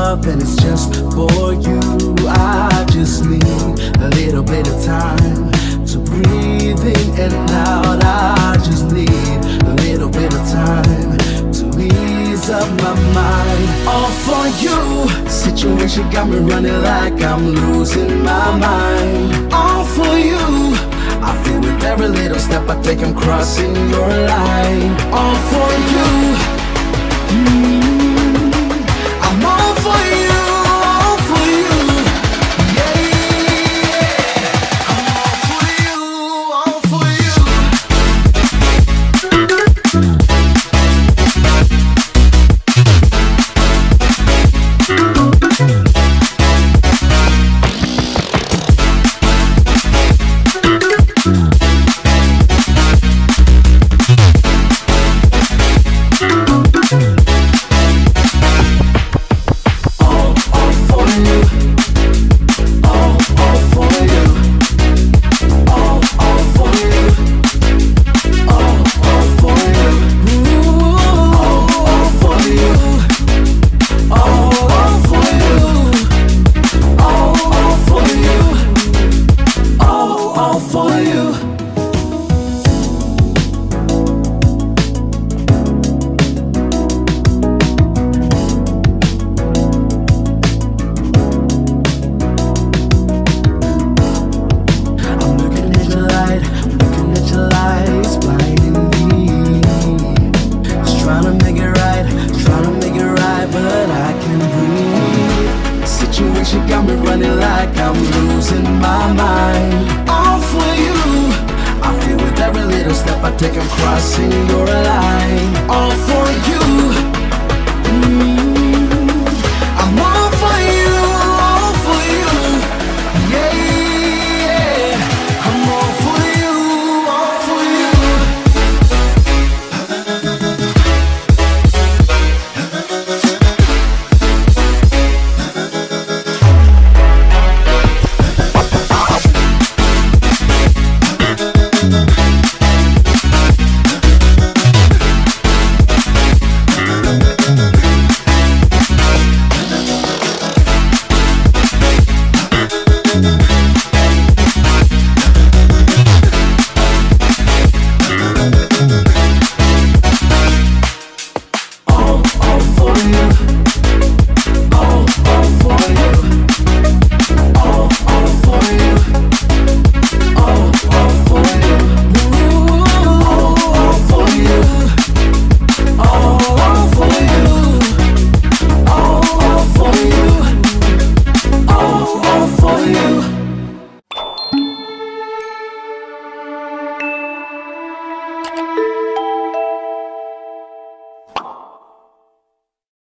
love and it's just for you. I just need a little bit of time to breathe in and out. I just need a little bit of time to ease up my mind. All for you. Situation got me running like I'm losing my mind. All for you. I feel with every little step I take I'm crossing your line. All for you. I'm all for you, all for you. Yeah, I'm all for you, all for you. Situation got me running like I'm losing my mind. All for you. I feel with every little step I take I'm crossing your line. All for you.